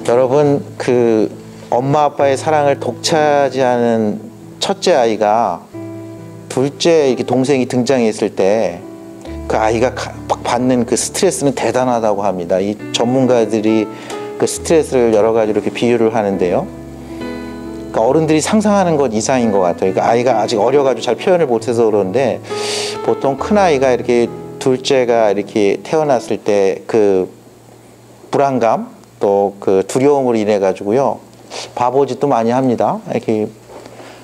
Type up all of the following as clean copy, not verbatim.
여러분, 엄마 아빠의 사랑을 독차지하는 첫째 아이가 둘째 이렇게 동생이 등장했을 때 그 아이가 받는 그 스트레스는 대단하다고 합니다. 이 전문가들이 그 스트레스를 여러 가지로 이렇게 비유를 하는데요. 그러니까 어른들이 상상하는 것 이상인 것 같아요. 그러니까 아이가 아직 어려가지고 잘 표현을 못해서 그러는데, 보통 큰 아이가 이렇게 둘째가 이렇게 태어났을 때 그 불안감 또 그 두려움으로 인해 가지고요, 바보짓도 많이 합니다. 이렇게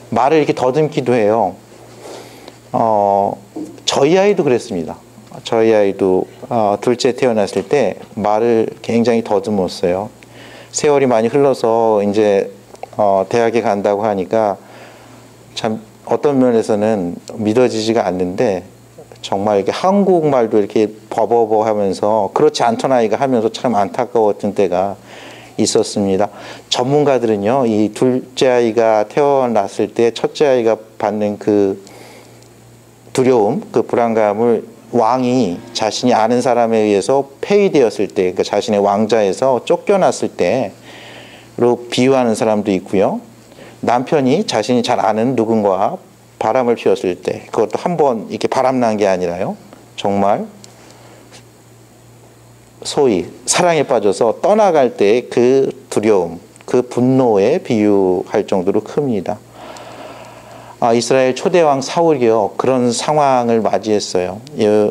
말을 이렇게 더듬기도 해요. 저희 아이도 그랬습니다. 저희 아이도 둘째 태어났을 때 말을 굉장히 더듬었어요. 세월이 많이 흘러서 이제 대학에 간다고 하니까 참 어떤 면에서는 믿어지지가 않는데, 정말 이렇게 한국말도 이렇게 버버버 하면서 그렇지 않던 아이가 하면서 참 안타까웠던 때가 있었습니다. 전문가들은요, 이 둘째 아이가 태어났을 때 첫째 아이가 받는 그 두려움, 그 불안감을 왕이 자신이 아는 사람에 의해서 폐위되었을 때, 그러니까 자신의 왕자에서 쫓겨났을 때로 비유하는 사람도 있고요. 남편이 자신이 잘 아는 누군가와 바람을 피웠을 때, 그것도 한 번 이렇게 바람난 게 아니라요, 정말 소위 사랑에 빠져서 떠나갈 때 그 두려움, 그 분노에 비유할 정도로 큽니다. 이스라엘 초대왕 사울이요, 그런 상황을 맞이했어요.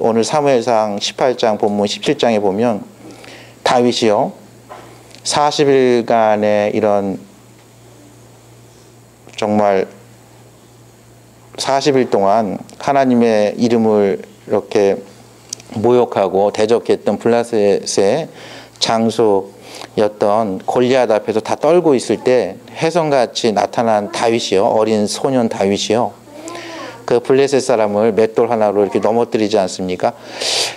오늘 사무엘상 18장 본문 17장에 보면 다윗이요, 40일간의 이런 정말 40일 동안 하나님의 이름을 이렇게 모욕하고 대적했던 블라셋의 장수였던 골리앗 앞에서 다 떨고 있을 때 혜성같이 나타난 다윗이요, 어린 소년 다윗이요, 그 블레셋 사람을 맷돌 하나로 이렇게 넘어뜨리지 않습니까?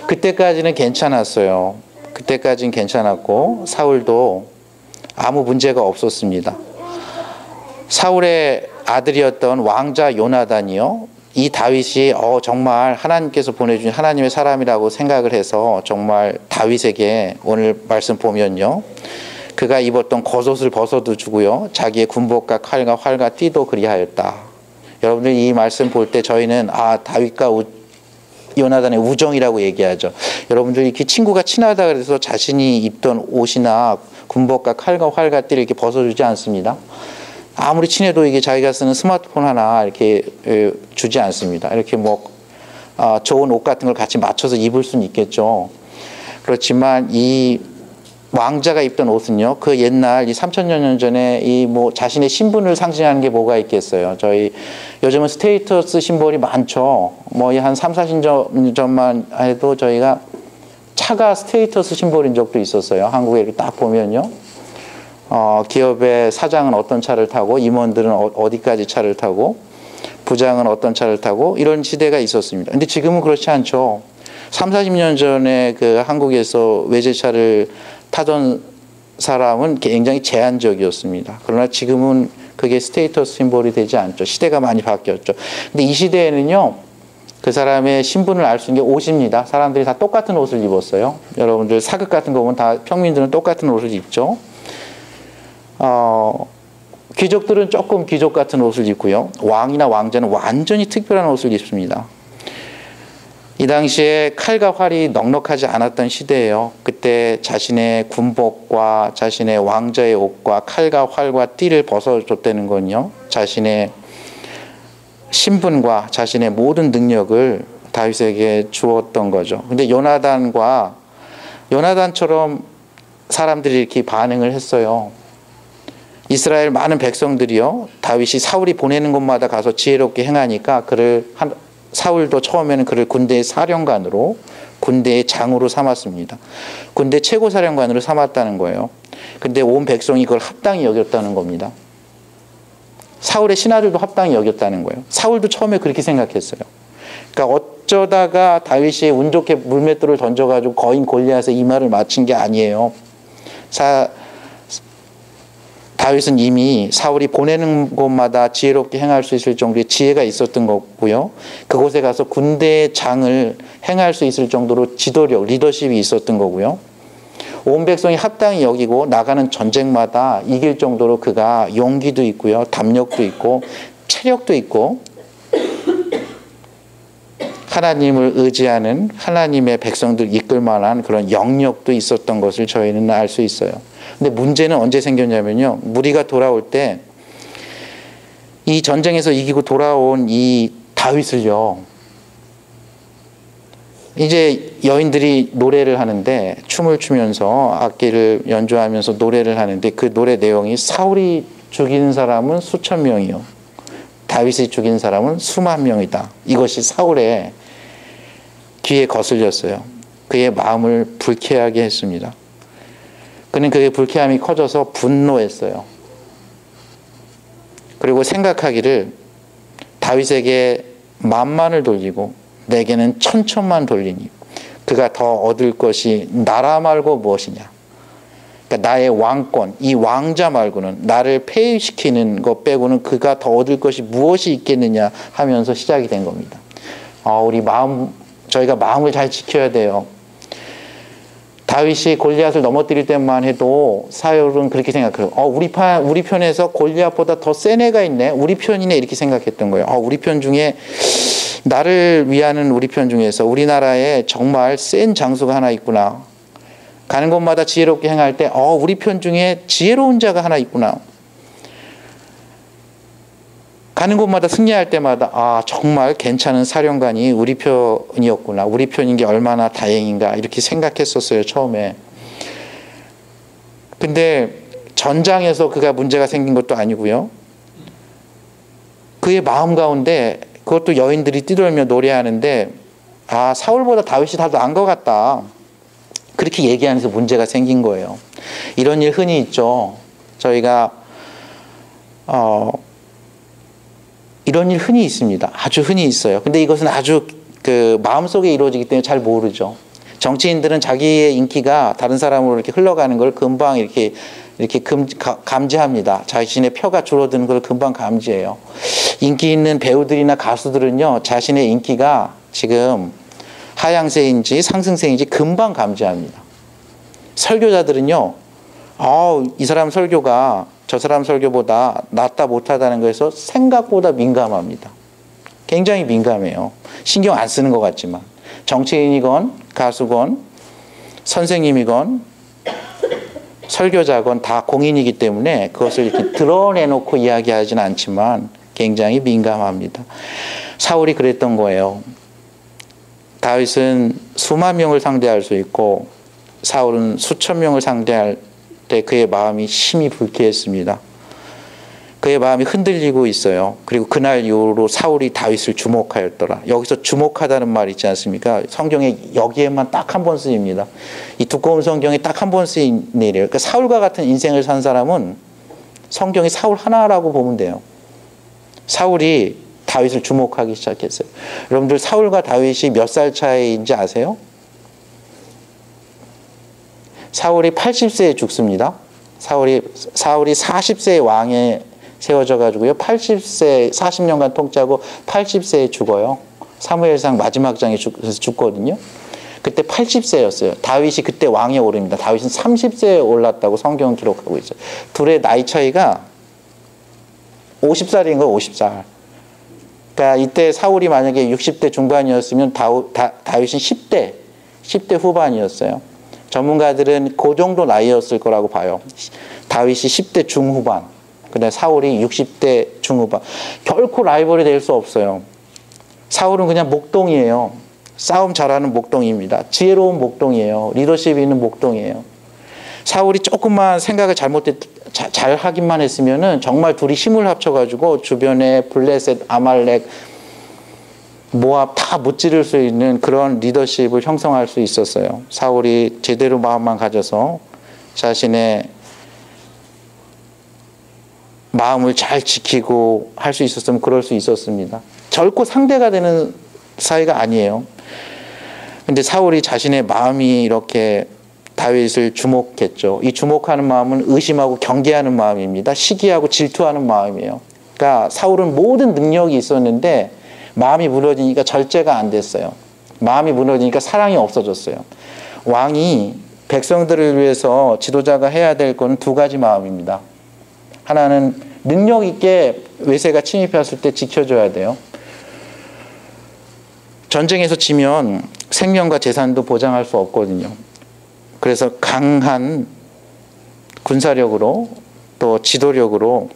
그때까지는 괜찮았어요. 그때까지는 괜찮았고 사울도 아무 문제가 없었습니다. 사울의 아들이었던 왕자 요나단이요, 이 다윗이 정말 하나님께서 보내준 하나님의 사람이라고 생각을 해서 정말 다윗에게 오늘 말씀 보면요, 그가 입었던 겉옷을 벗어도 주고요, 자기의 군복과 칼과 활과 띠도 그리하였다. 여러분들 이 말씀 볼 때 저희는 다윗과 요나단의 우정이라고 얘기하죠. 여러분들 이렇게 친구가 친하다 그래서 자신이 입던 옷이나 군복과 칼과 활과 띠를 이렇게 벗어주지 않습니다. 아무리 친해도 이게 자기가 쓰는 스마트폰 하나 이렇게 주지 않습니다. 이렇게 좋은 옷 같은 걸 같이 맞춰서 입을 수는 있겠죠. 그렇지만 이 왕자가 입던 옷은요, 그 옛날 이 3000년 전에 자신의 신분을 상징하는 게 뭐가 있겠어요. 저희 요즘은 스테이터스 심볼이 많죠. 한 3, 40년 전만 해도 저희가 차가 스테이터스 심볼인 적도 있었어요. 한국에 이렇게 딱 보면요, 기업의 사장은 어떤 차를 타고, 임원들은 어디까지 차를 타고, 부장은 어떤 차를 타고, 이런 시대가 있었습니다. 근데 지금은 그렇지 않죠. 3, 40년 전에 그 한국에서 외제차를 타던 사람은 굉장히 제한적이었습니다. 그러나 지금은 그게 스테이터스 심볼이 되지 않죠. 시대가 많이 바뀌었죠. 근데 이 시대에는요, 그 사람의 신분을 알 수 있는 게 옷입니다. 사람들이 다 똑같은 옷을 입었어요. 여러분들 사극 같은 거 보면 다 평민들은 똑같은 옷을 입죠. 귀족들은 조금 귀족 같은 옷을 입고요, 왕이나 왕자는 완전히 특별한 옷을 입습니다. 이 당시에 칼과 활이 넉넉하지 않았던 시대예요. 그때 자신의 군복과 자신의 왕자의 옷과 칼과 활과 띠를 벗어줬다는 건요, 자신의 신분과 자신의 모든 능력을 다윗에게 주었던 거죠. 근데 요나단처럼 사람들이 이렇게 반응을 했어요. 이스라엘 많은 백성들이요, 다윗이 사울이 보내는 곳마다 가서 지혜롭게 행하니까 사울도 처음에는 그를 군대의 사령관으로, 군대의 장으로 삼았습니다. 군대 최고 사령관으로 삼았다는 거예요. 근데 온 백성이 그걸 합당히 여겼다는 겁니다. 사울의 신하들도 합당히 여겼다는 거예요. 사울도 처음에 그렇게 생각했어요. 그러니까 어쩌다가 다윗이 운 좋게 물맷돌을 던져가지고 거인 골리앗의 이마를 맞춘 게 아니에요. 다윗은 이미 사울이 보내는 곳마다 지혜롭게 행할 수 있을 정도의 지혜가 있었던 거고요, 그곳에 가서 군대의 장을 행할 수 있을 정도로 지도력, 리더십이 있었던 거고요, 온 백성이 합당히 여기고 나가는 전쟁마다 이길 정도로 그가 용기도 있고요, 담력도 있고 체력도 있고 하나님을 의지하는 하나님의 백성들 이끌 만한 그런 영역도 있었던 것을 저희는 알 수 있어요. 근데 문제는 언제 생겼냐면요, 무리가 돌아올 때 이 전쟁에서 이기고 돌아온 이 다윗을요, 이제 여인들이 노래를 하는데, 춤을 추면서 악기를 연주하면서 노래를 하는데, 그 노래 내용이 사울이 죽인 사람은 수천 명이요, 다윗이 죽인 사람은 수만 명이다. 이것이 사울의 귀에 거슬렸어요. 그의 마음을 불쾌하게 했습니다. 그는 그의 불쾌함이 커져서 분노했어요. 그리고 생각하기를 다윗에게 만만을 돌리고 내게는 천천만 돌리니 그가 더 얻을 것이 나라 말고 무엇이냐. 그러니까 나의 왕권, 이 왕자 말고는, 나를 폐위시키는 것 빼고는 그가 더 얻을 것이 무엇이 있겠느냐 하면서 시작이 된 겁니다. 저희가 마음을 잘 지켜야 돼요. 다윗이 골리앗을 넘어뜨릴 때만 해도 사울은 그렇게 생각해요. 우리 편에서 골리앗보다 더 센 애가 있네, 우리 편이네, 이렇게 생각했던 거예요. 우리 편 중에, 나를 위하는 우리 편 중에서 우리나라에 정말 센 장수가 하나 있구나. 가는 곳마다 지혜롭게 행할 때 우리 편 중에 지혜로운 자가 하나 있구나. 가는 곳마다 승리할 때마다 정말 괜찮은 사령관이 우리 편이었구나, 우리 편인 게 얼마나 다행인가, 이렇게 생각했었어요, 처음에. 근데 전장에서 그가 문제가 생긴 것도 아니고요, 그의 마음 가운데, 그것도 여인들이 뛰놀며 노래하는데 사울보다 다윗이 더 나은 것 같다, 그렇게 얘기하면서 문제가 생긴 거예요. 이런 일 흔히 있죠. 저희가 이런 일 흔히 있습니다. 아주 흔히 있어요. 근데 이것은 아주 그 마음속에 이루어지기 때문에 잘 모르죠. 정치인들은 자기의 인기가 다른 사람으로 이렇게 흘러가는 걸 금방 이렇게 감지합니다. 자신의 표가 줄어드는 걸 금방 감지해요. 인기 있는 배우들이나 가수들은요, 자신의 인기가 지금 하향세인지 상승세인지 금방 감지합니다. 설교자들은요, 이 사람 설교가 저 사람 설교보다 낫다 못하다는 것에서 생각보다 민감합니다. 굉장히 민감해요. 신경 안 쓰는 것 같지만. 정치인이건 가수건 선생님이건 설교자건 다 공인이기 때문에 그것을 이렇게 드러내놓고 이야기하지는 않지만 굉장히 민감합니다. 사울이 그랬던 거예요. 다윗은 수만 명을 상대할 수 있고 사울은 수천 명을 상대할 때 그의 마음이 심히 불쾌했습니다. 그의 마음이 흔들리고 있어요. 그리고 그날 이후로 사울이 다윗을 주목하였더라. 여기서 주목하다는 말 있지 않습니까? 성경에 여기에만 딱 한 번 쓰입니다. 이 두꺼운 성경에 딱 한 번 쓰인 일이에요. 그러니까 사울과 같은 인생을 산 사람은 성경에 사울 하나라고 보면 돼요. 사울이 다윗을 주목하기 시작했어요. 여러분들 사울과 다윗이 몇 살 차이인지 아세요? 사울이 80세에 죽습니다. 사울이 40세에 왕에 세워져 가지고요, 80세 40년간 통치하고 80세에 죽어요. 사무엘상 마지막 장에 죽거든요. 그때 80세였어요. 다윗이 그때 왕에 오릅니다. 다윗은 30세에 올랐다고 성경은 기록하고 있어요. 둘의 나이 차이가 50살인 거예요. 50살. 그러니까 이때 사울이 만약에 60대 중반이었으면 다윗은 10대 후반이었어요. 전문가들은 그 정도 나이였을 거라고 봐요. 다윗이 10대 중후반, 그다음에 사울이 60대 중후반. 결코 라이벌이 될 수 없어요. 사울은 그냥 목동이에요. 싸움 잘하는 목동입니다. 지혜로운 목동이에요. 리더십이 있는 목동이에요. 사울이 조금만 생각을 잘 하기만 했으면은 정말 둘이 힘을 합쳐가지고 주변에 블레셋, 아말렉, 모압 다 무찌를 수 있는 그런 리더십을 형성할 수 있었어요. 사울이 제대로 마음만 가져서 자신의 마음을 잘 지키고 할 수 있었으면 그럴 수 있었습니다. 결코 상대가 되는 사이가 아니에요. 근데 사울이 자신의 마음이 이렇게 다윗을 주목했죠. 이 주목하는 마음은 의심하고 경계하는 마음입니다. 시기하고 질투하는 마음이에요. 그러니까 사울은 모든 능력이 있었는데 마음이 무너지니까 절제가 안 됐어요. 마음이 무너지니까 사랑이 없어졌어요. 왕이 백성들을 위해서 지도자가 해야 될 건 두 가지 마음입니다. 하나는 능력 있게 외세가 침입했을 때 지켜줘야 돼요. 전쟁에서 지면 생명과 재산도 보장할 수 없거든요. 그래서 강한 군사력으로 또 지도력으로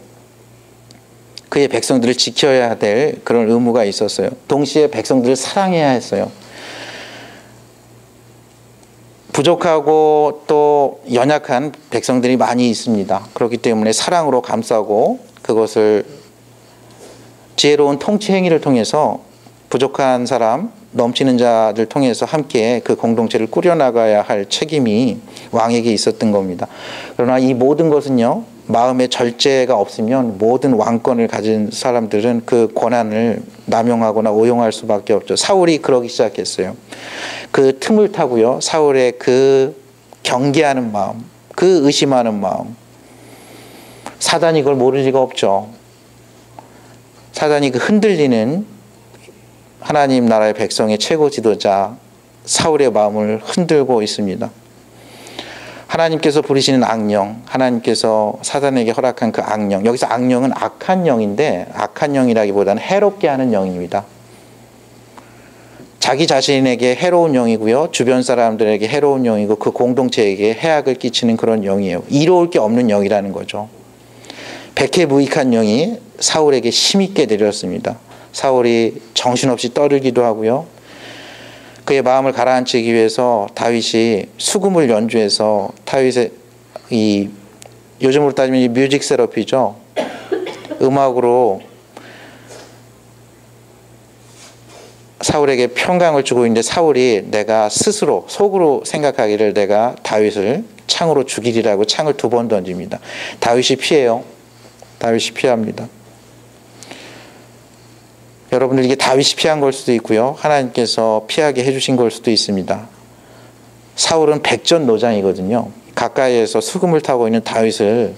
그의 백성들을 지켜야 될 그런 의무가 있었어요. 동시에 백성들을 사랑해야 했어요. 부족하고 또 연약한 백성들이 많이 있습니다. 그렇기 때문에 사랑으로 감싸고 그것을 지혜로운 통치 행위를 통해서 부족한 사람, 넘치는 자들 통해서 함께 그 공동체를 꾸려나가야 할 책임이 왕에게 있었던 겁니다. 그러나 이 모든 것은요, 마음의 절제가 없으면 모든 왕권을 가진 사람들은 그 권한을 남용하거나 오용할 수밖에 없죠. 사울이 그러기 시작했어요. 그 틈을 타고요, 사울의 그 경계하는 마음, 그 의심하는 마음, 사단이 그걸 모를 리가 없죠. 사단이 그 흔들리는 하나님 나라의 백성의 최고 지도자 사울의 마음을 흔들고 있습니다. 하나님께서 부리시는 악령, 하나님께서 사단에게 허락한 그 악령, 여기서 악령은 악한 영인데 악한 영이라기보다는 해롭게 하는 영입니다. 자기 자신에게 해로운 영이고요, 주변 사람들에게 해로운 영이고 그 공동체에게 해악을 끼치는 그런 영이에요. 이로울 게 없는 영이라는 거죠. 백해무익한 영이 사울에게 힘있게 내렸습니다. 사울이 정신없이 떠들기도 하고요, 그의 마음을 가라앉히기 위해서 다윗이 수금을 연주해서 다윗의 이 요즘으로 따지면 이 뮤직 세러피죠. 음악으로 사울에게 평강을 주고 있는데 사울이 내가 스스로 속으로 생각하기를 내가 다윗을 창으로 죽이리라고 창을 2번 던집니다. 다윗이 피해요. 다윗이 피합니다. 여러분들 이게 다윗이 피한 걸 수도 있고요, 하나님께서 피하게 해주신 걸 수도 있습니다. 사울은 백전노장이거든요. 가까이에서 수금을 타고 있는 다윗을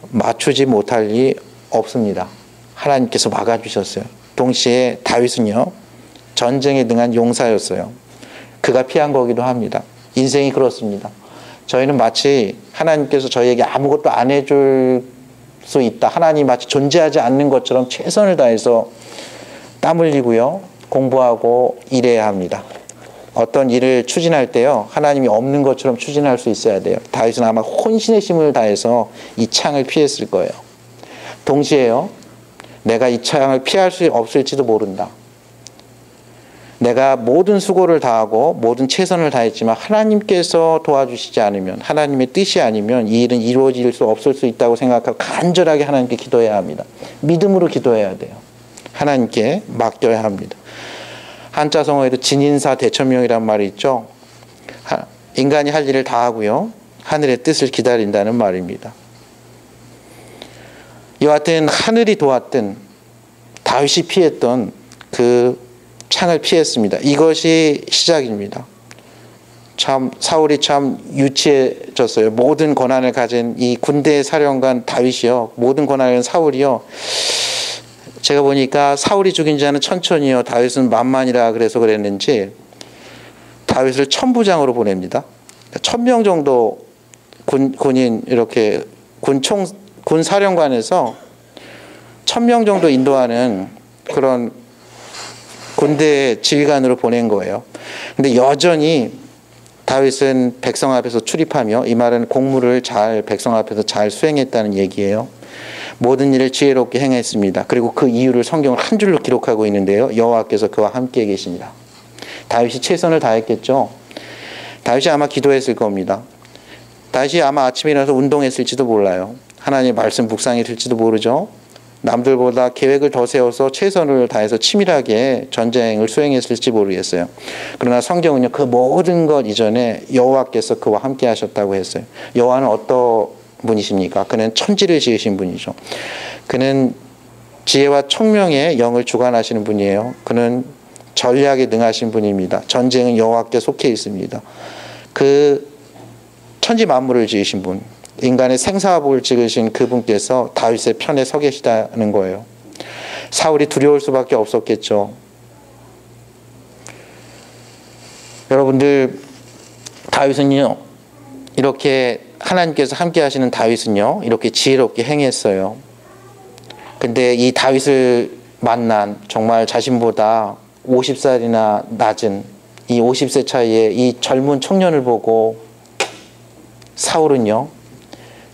맞추지 못할 리 없습니다. 하나님께서 막아주셨어요. 동시에 다윗은요, 전쟁에 능한 용사였어요. 그가 피한 거기도 합니다. 인생이 그렇습니다. 저희는 마치 하나님께서 저희에게 아무것도 안 해줄 수 있다, 하나님 마치 존재하지 않는 것처럼 최선을 다해서 땀 흘리고요, 공부하고 일해야 합니다. 어떤 일을 추진할 때요, 하나님이 없는 것처럼 추진할 수 있어야 돼요. 다윗은 아마 혼신의 힘을 다해서 이 창을 피했을 거예요. 동시에요, 내가 이 창을 피할 수 없을지도 모른다. 내가 모든 수고를 다하고 모든 최선을 다했지만 하나님께서 도와주시지 않으면, 하나님의 뜻이 아니면 이 일은 이루어질 수 없을 수 있다고 생각하고 간절하게 하나님께 기도해야 합니다. 믿음으로 기도해야 돼요. 하나님께 맡겨야 합니다. 한자성어에도 진인사 대천명이란 말이 있죠. 인간이 할 일을 다 하고요, 하늘의 뜻을 기다린다는 말입니다. 이와 같은 하늘이 도왔던 다윗이 피했던 그 창을 피했습니다. 이것이 시작입니다. 참 사울이 참 유치해졌어요. 모든 권한을 가진 이 군대의 사령관 다윗이요, 모든 권한을 가진 사울이요, 제가 보니까 사울이 죽인 자는 천천히요, 다윗은 만만이라 그래서 그랬는지 다윗을 천부장으로 보냅니다. 1000명 정도 군인, 이렇게 군 사령관에서 1000명 정도 인도하는 그런 군대 지휘관으로 보낸 거예요. 근데 여전히 다윗은 백성 앞에서 출입하며, 이 말은 공무를 잘 백성 앞에서 잘 수행했다는 얘기예요. 모든 일을 지혜롭게 행했습니다. 그리고 그 이유를 성경을 한 줄로 기록하고 있는데요, 여호와께서 그와 함께 계십니다. 다윗이 최선을 다했겠죠. 다윗이 아마 기도했을 겁니다. 다윗이 아마 아침에 일어나서 운동했을지도 몰라요. 하나님의 말씀 묵상했을지도 모르죠. 남들보다 계획을 더 세워서 최선을 다해서 치밀하게 전쟁을 수행했을지 모르겠어요. 그러나 성경은요, 그 모든 것 이전에 여호와께서 그와 함께 하셨다고 했어요. 여호와는 어떤 분이십니까? 그는 천지를 지으신 분이죠. 그는 지혜와 총명의 영을 주관하시는 분이에요. 그는 전략에 능하신 분입니다. 전쟁은 여호와께 속해 있습니다. 그 천지 만물을 지으신 분, 인간의 생사복을 찍으신 그분께서 다윗의 편에 서 계시다는 거예요. 사울이 두려울 수밖에 없었겠죠. 여러분들, 다윗은요, 이렇게 하나님께서 함께 하시는 다윗은요, 이렇게 지혜롭게 행했어요. 근데 이 다윗을 만난 정말 자신보다 50살이나 낮은 이 50세 차이의 이 젊은 청년을 보고 사울은요,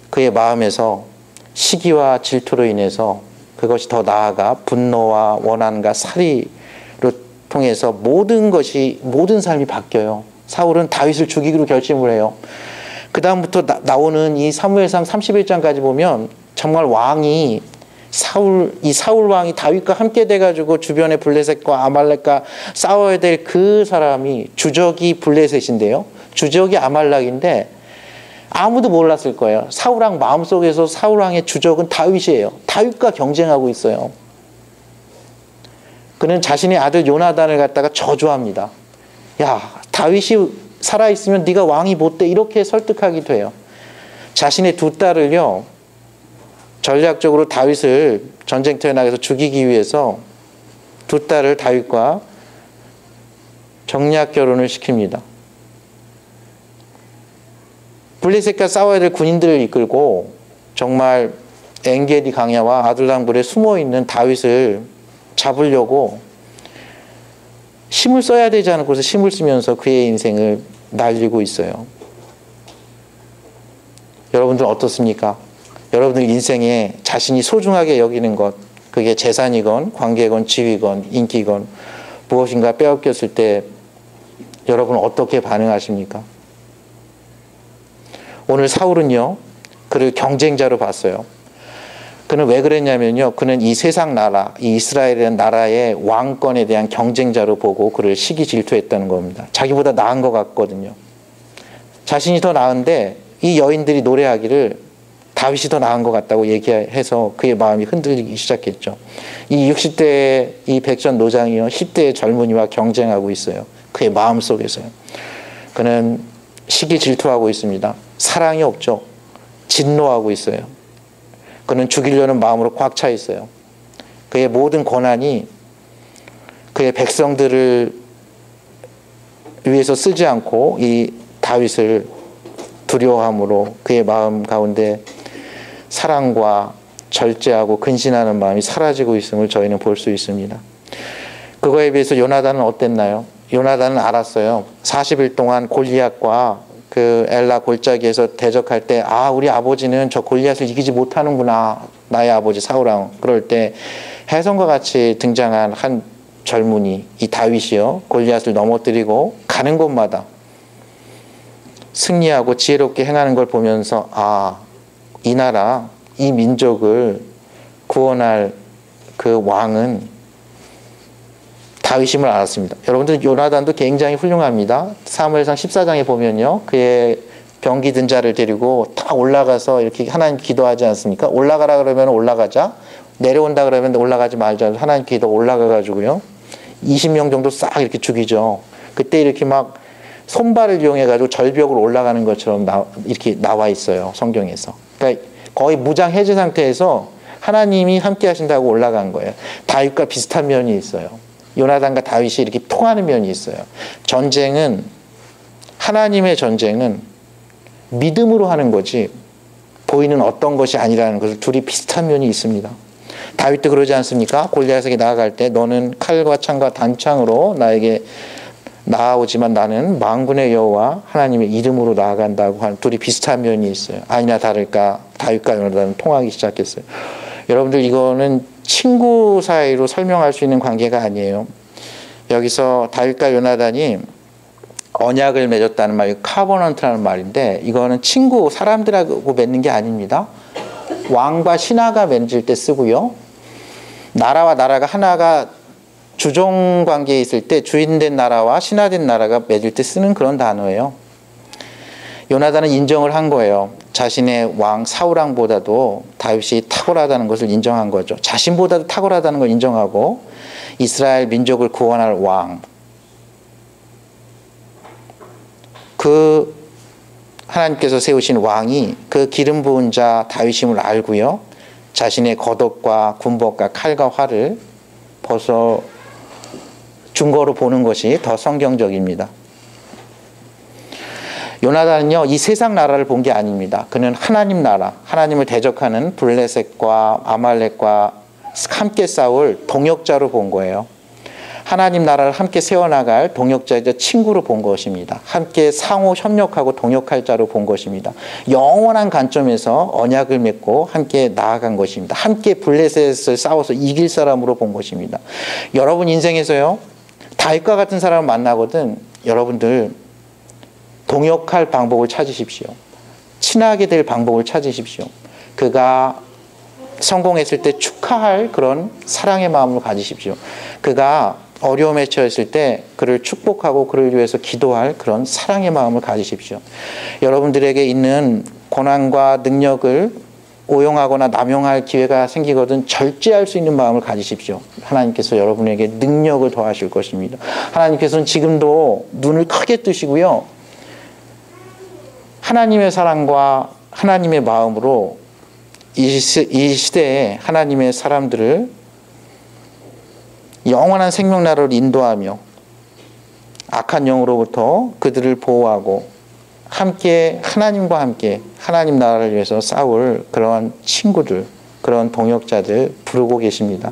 그의 마음에서 시기와 질투로 인해서 그것이 더 나아가 분노와 원한과 살이로 통해서 모든 삶이 바뀌어요. 사울은 다윗을 죽이기로 결심을 해요. 그 다음부터 나오는 이 사무엘상 31장까지 보면 정말 왕이 이 사울 왕이 다윗과 함께 돼가지고 주변의 블레셋과 아말렉과 싸워야 될 그 사람이 주적이 블레셋인데요. 주적이 아말렉인데 아무도 몰랐을 거예요. 사울 왕 마음속에서 사울 왕의 주적은 다윗이에요. 다윗과 경쟁하고 있어요. 그는 자신의 아들 요나단을 갖다가 저주합니다. 야, 다윗이 살아있으면 네가 왕이 못 돼. 이렇게 설득하기도 해요. 자신의 두 딸을요, 전략적으로 다윗을 전쟁터에 나가서 죽이기 위해서 두 딸을 다윗과 정략 결혼을 시킵니다. 블레셋과 싸워야 될 군인들을 이끌고 정말 엔게디 강야와 아둘람굴에 숨어있는 다윗을 잡으려고 힘을 써야 되지 않은 곳에 힘을 쓰면서 그의 인생을 날리고 있어요. 여러분들은 어떻습니까? 여러분들 인생에 자신이 소중하게 여기는 것, 그게 재산이건 관계건 지위건 인기건 무엇인가 빼앗겼을 때 여러분은 어떻게 반응하십니까? 오늘 사울은요, 그를 경쟁자로 봤어요. 그는 왜 그랬냐면요, 그는 이 세상 나라, 이 이스라엘이라는 나라의 왕권에 대한 경쟁자로 보고 그를 시기 질투했다는 겁니다. 자기보다 나은 것 같거든요. 자신이 더 나은데 이 여인들이 노래하기를 다윗이 더 나은 것 같다고 얘기해서 그의 마음이 흔들리기 시작했죠. 이 60대의 이 백전 노장이요, 10대의 젊은이와 경쟁하고 있어요. 그의 마음속에서요. 그는 시기 질투하고 있습니다. 사랑이 없죠. 진노하고 있어요. 그는 죽이려는 마음으로 꽉 차 있어요. 그의 모든 권한이 그의 백성들을 위해서 쓰지 않고 이 다윗을 두려워함으로 그의 마음 가운데 사랑과 절제하고 근신하는 마음이 사라지고 있음을 저희는 볼 수 있습니다. 그거에 비해서 요나단은 어땠나요? 요나단은 알았어요. 40일 동안 골리앗과 그 엘라 골짜기에서 대적할 때, 우리 아버지는 저 골리앗을 이기지 못하는구나. 나의 아버지 사울왕. 그럴 때 혜성과 같이 등장한 한 젊은이, 이 다윗이요, 골리앗을 넘어뜨리고 가는 곳마다 승리하고 지혜롭게 행하는 걸 보면서 이 나라, 이 민족을 구원할 그 왕은 다윗임을 알았습니다. 여러분들 요나단도 굉장히 훌륭합니다. 사무엘상 14장에 보면요, 그의 병기 든 자를 데리고 다 올라가서 이렇게 하나님 기도하지 않습니까? 올라가라 그러면 올라가자, 내려온다 그러면 올라가지 말자. 하나님 기도 올라가가지고요, 20명 정도 싹 이렇게 죽이죠. 그때 이렇게 막 손발을 이용해가지고 절벽으로 올라가는 것처럼 이렇게 나와 있어요, 성경에서. 그러니까 거의 무장 해제 상태에서 하나님이 함께 하신다고 올라간 거예요. 다윗과 비슷한 면이 있어요. 요나단과 다윗이 이렇게 통하는 면이 있어요. 하나님의 전쟁은 믿음으로 하는 거지 보이는 어떤 것이 아니라는 것을, 둘이 비슷한 면이 있습니다. 다윗도 그러지 않습니까? 골리앗에게 나아갈 때 너는 칼과 창과 단창으로 나에게 나아오지만 나는 만군의 여호와 하나님의 이름으로 나아간다고 하는, 둘이 비슷한 면이 있어요. 아니나 다를까 다윗과 요나단은 통하기 시작했어요. 여러분들, 이거는 친구 사이로 설명할 수 있는 관계가 아니에요. 여기서 다윗과 요나단이 언약을 맺었다는 말, 카버넌트라는 말인데, 이거는 친구, 사람들하고 맺는 게 아닙니다. 왕과 신하가 맺을 때 쓰고요, 나라와 나라가 하나가 주종 관계에 있을 때 주인된 나라와 신하된 나라가 맺을 때 쓰는 그런 단어예요. 요나단은 인정을 한 거예요. 자신의 왕 사울왕보다도 다윗이 탁월하다는 것을 인정한 거죠. 자신보다도 탁월하다는 걸 인정하고 이스라엘 민족을 구원할 왕, 그 하나님께서 세우신 왕이 그 기름 부은 자 다윗임을 알고요, 자신의 겉옷과 군복과 칼과 활을 벗어 준 거로 보는 것이 더 성경적입니다. 요나단은요, 이 세상 나라를 본 게 아닙니다. 그는 하나님 나라, 하나님을 대적하는 블레셋과 아말렉과 함께 싸울 동역자로 본 거예요. 하나님 나라를 함께 세워나갈 동역자이자 친구로 본 것입니다. 함께 상호 협력하고 동역할 자로 본 것입니다. 영원한 관점에서 언약을 맺고 함께 나아간 것입니다. 함께 블레셋을 싸워서 이길 사람으로 본 것입니다. 여러분 인생에서요, 다윗과 같은 사람을 만나거든 여러분들 동역할 방법을 찾으십시오. 친하게 될 방법을 찾으십시오. 그가 성공했을 때 축하할 그런 사랑의 마음을 가지십시오. 그가 어려움에 처했을 때 그를 축복하고 그를 위해서 기도할 그런 사랑의 마음을 가지십시오. 여러분들에게 있는 고난과 능력을 오용하거나 남용할 기회가 생기거든 절제할 수 있는 마음을 가지십시오. 하나님께서 여러분에게 능력을 더하실 것입니다. 하나님께서는 지금도 눈을 크게 뜨시고요, 하나님의 사랑과 하나님의 마음으로 이 시대에 하나님의 사람들을 영원한 생명나라로 인도하며 악한 영으로부터 그들을 보호하고 함께 하나님과 함께 하나님 나라를 위해서 싸울 그러한 친구들, 그런 동역자들 부르고 계십니다.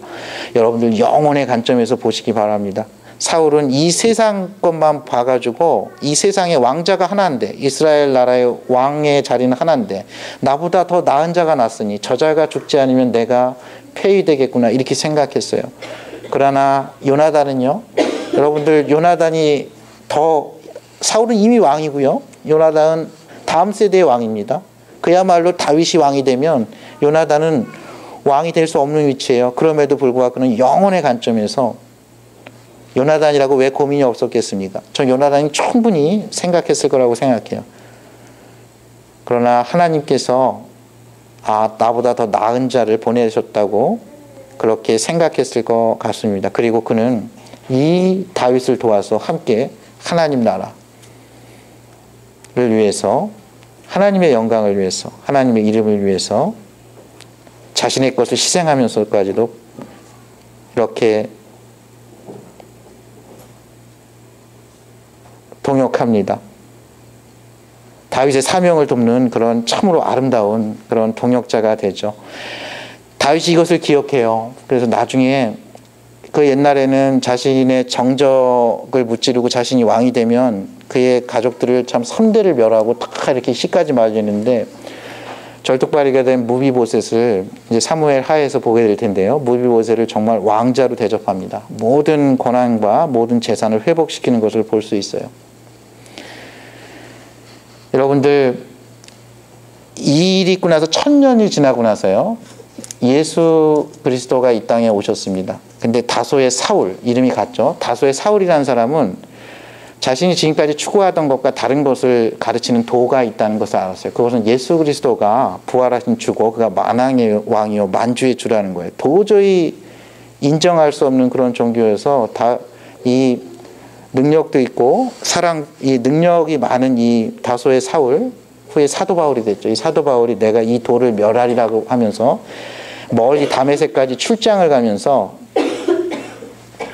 여러분들 영혼의 관점에서 보시기 바랍니다. 사울은 이 세상 것만 봐가지고 이 세상의 왕자가 하나인데, 이스라엘 나라의 왕의 자리는 하나인데 나보다 더 나은 자가 났으니 저 자가 죽지 않으면 내가 폐위되겠구나 이렇게 생각했어요. 그러나 요나단은요, 여러분들 요나단이 사울은 이미 왕이고요, 요나단은 다음 세대의 왕입니다. 그야말로 다윗이 왕이 되면 요나단은 왕이 될 수 없는 위치예요. 그럼에도 불구하고 그는 영혼의 관점에서 요나단이라고 왜 고민이 없었겠습니까? 전 요나단이 충분히 생각했을 거라고 생각해요. 그러나 하나님께서 나보다 더 나은 자를 보내셨다고 그렇게 생각했을 것 같습니다. 그리고 그는 이 다윗을 도와서 함께 하나님 나라를 위해서, 하나님의 영광을 위해서, 하나님의 이름을 위해서 자신의 것을 희생하면서까지도 이렇게 동역합니다. 다윗의 사명을 돕는 그런 참으로 아름다운 그런 동역자가 되죠. 다윗이 이것을 기억해요. 그래서 나중에 그 옛날에는 자신의 정적을 무찌르고 자신이 왕이 되면 그의 가족들을 참 선대를 멸하고 다 이렇게 씨까지 말리는데, 절뚝발이가 된 무비보셋을 이제 사무엘 하에서 보게 될 텐데요. 무비보셋을 정말 왕자로 대접합니다. 모든 권한과 모든 재산을 회복시키는 것을 볼 수 있어요. 여러분들, 이 일이 있고 나서 1000년이 지나고 나서요, 예수 그리스도가 이 땅에 오셨습니다. 근데 다소의 사울, 이름이 같죠? 다소의 사울이라는 사람은 자신이 지금까지 추구하던 것과 다른 것을 가르치는 도가 있다는 것을 알았어요. 그것은 예수 그리스도가 부활하신 주고 그가 만왕의 왕이요 만주의 주라는 거예요. 도저히 인정할 수 없는 그런 종교여서 이 능력도 있고 이 능력이 많은 이 다소의 사울, 후에 사도 바울이 됐죠. 이 사도 바울이 내가 이 도를 멸하리라고 하면서 멀리 다메섹까지 출장을 가면서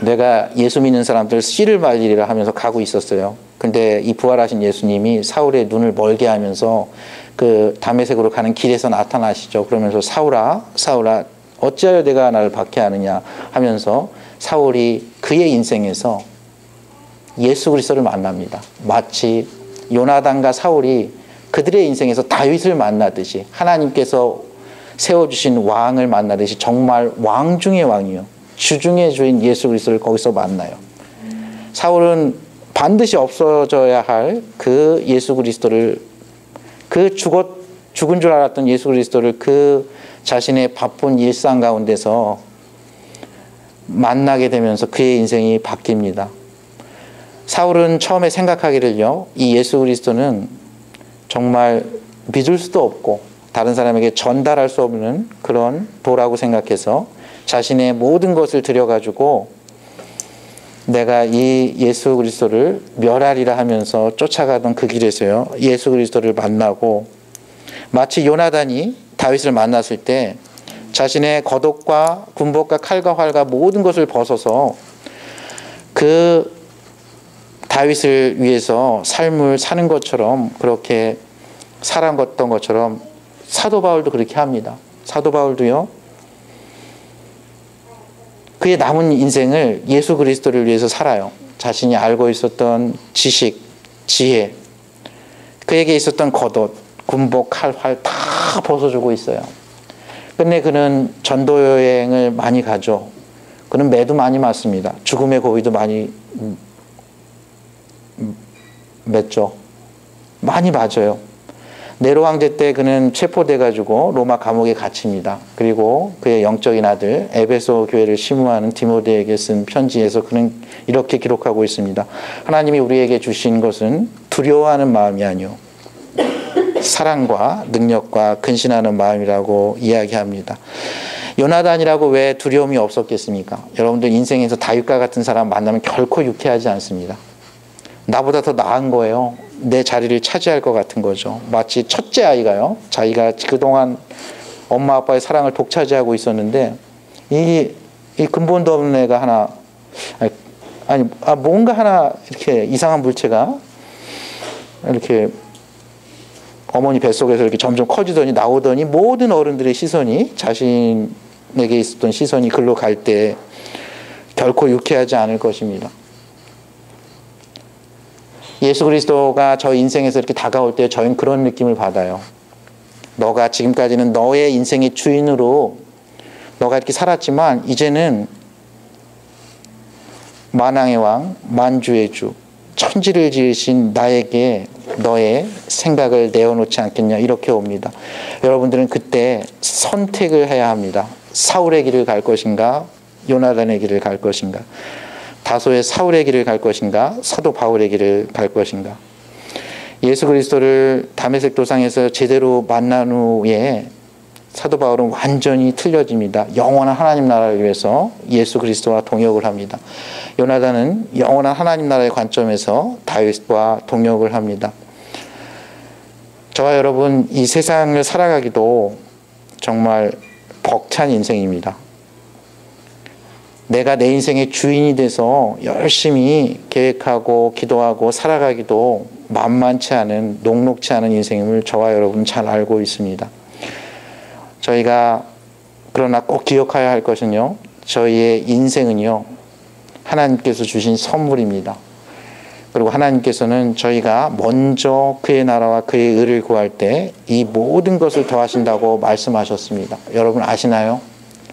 내가 예수 믿는 사람들 씨를 말리리라 하면서 가고 있었어요. 근데 이 부활하신 예수님이 사울의 눈을 멀게 하면서 그 다메섹으로 가는 길에서 나타나시죠. 그러면서 사울아 어찌하여 내가 나를 박해하느냐 하면서 사울이 그의 인생에서 예수 그리스도를 만납니다. 마치 요나단과 사울이 그들의 인생에서 다윗을 만나듯이, 하나님께서 세워주신 왕을 만나듯이 정말 왕 중의 왕이요 주 중의 주인 예수 그리스도를 거기서 만나요. 사울은 반드시 없어져야 할 그 예수 그리스도를, 죽은 줄 알았던 예수 그리스도를 그 자신의 바쁜 일상 가운데서 만나게 되면서 그의 인생이 바뀝니다. 사울은 처음에 생각하기를요, 이 예수 그리스도는 정말 믿을 수도 없고 다른 사람에게 전달할 수 없는 그런 도라고 생각해서 자신의 모든 것을 들여가지고 내가 이 예수 그리스도를 멸하리라 하면서 쫓아가던 그 길에서요, 예수 그리스도를 만나고, 마치 요나단이 다윗을 만났을 때 자신의 겉옷과 군복과 칼과 활과 모든 것을 벗어서 그 다윗을 위해서 삶을 사는 것처럼 그렇게 살았던 것처럼 사도 바울도 그렇게 합니다. 사도 바울도요. 그의 남은 인생을 예수 그리스도를 위해서 살아요. 자신이 알고 있었던 지식, 지혜, 그에게 있었던 겉옷, 군복, 칼, 활 다 벗어주고 있어요. 근데 그는 전도 여행을 많이 가죠. 그는 매도 많이 맞습니다. 죽음의 고비도 많이 맺죠. 많이 맞아요. 네로 황제 때 그는 체포돼가지고 로마 감옥에 갇힙니다. 그리고 그의 영적인 아들 에베소 교회를 심무하는 디모데에게 쓴 편지에서 그는 이렇게 기록하고 있습니다. 하나님이 우리에게 주신 것은 두려워하는 마음이 아니요 사랑과 능력과 근신하는 마음이라고 이야기합니다. 요나단이라고 왜 두려움이 없었겠습니까? 여러분들 인생에서 다윗과 같은 사람 만나면 결코 유쾌하지 않습니다. 나보다 더 나은 거예요. 내 자리를 차지할 것 같은 거죠. 마치 첫째 아이가요. 자기가 그동안 엄마 아빠의 사랑을 독차지하고 있었는데 이 근본도 없는 애가 하나 뭔가 하나 이렇게 이상한 물체가 이렇게 어머니 뱃속에서 이렇게 점점 커지더니 나오더니 모든 어른들의 시선이 자신에게 있었던 시선이 글로 갈 때 결코 유쾌하지 않을 것입니다. 예수 그리스도가 저 인생에서 이렇게 다가올 때 저희는 그런 느낌을 받아요. 너가 지금까지는 너의 인생의 주인으로 너가 이렇게 살았지만 이제는 만왕의 왕, 만주의 주, 천지를 지으신 나에게 너의 생각을 내어놓지 않겠냐 이렇게 옵니다. 여러분들은 그때 선택을 해야 합니다. 사울의 길을 갈 것인가 요나단의 길을 갈 것인가, 다소의 사울의 길을 갈 것인가 사도 바울의 길을 갈 것인가. 예수 그리스도를 다메섹 도상에서 제대로 만난 후에 사도 바울은 완전히 틀려집니다. 영원한 하나님 나라를 위해서 예수 그리스도와 동역을 합니다. 요나단은 영원한 하나님 나라의 관점에서 다윗과 동역을 합니다. 저와 여러분 이 세상을 살아가기도 정말 벅찬 인생입니다. 내가 내 인생의 주인이 돼서 열심히 계획하고 기도하고 살아가기도 만만치 않은 녹록치 않은 인생임을 저와 여러분 잘 알고 있습니다. 저희가 그러나 꼭 기억해야 할 것은요, 저희의 인생은요 하나님께서 주신 선물입니다. 그리고 하나님께서는 저희가 먼저 그의 나라와 그의 의를 구할 때 이 모든 것을 더하신다고 말씀하셨습니다. 여러분 아시나요?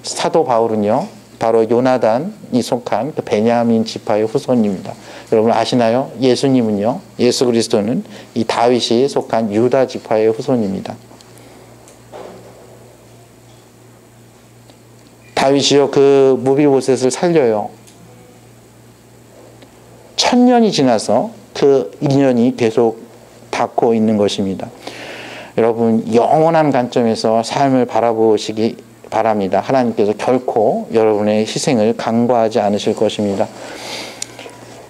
사도 바울은요 바로 요나단이 속한 그 베냐민 지파의 후손입니다. 여러분 아시나요? 예수님은요, 예수 그리스도는 이 다윗이 속한 유다 지파의 후손입니다. 다윗이요 그 무비보셋을 살려요. 1000년이 지나서 그 인연이 계속 닿고 있는 것입니다. 여러분 영원한 관점에서 삶을 바라보시기 바랍니다. 하나님께서 결코 여러분의 희생을 간과하지 않으실 것입니다.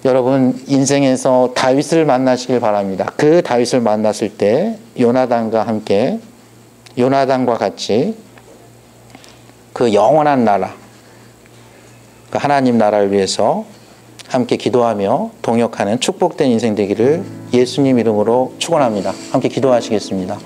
여러분 인생에서 다윗을 만나시길 바랍니다. 그 다윗을 만났을 때 요나단과 함께 요나단과 같이 그 영원한 나라, 그 하나님 나라를 위해서 함께 기도하며 동역하는 축복된 인생 되기를 예수님 이름으로 축원합니다. 함께 기도하시겠습니다.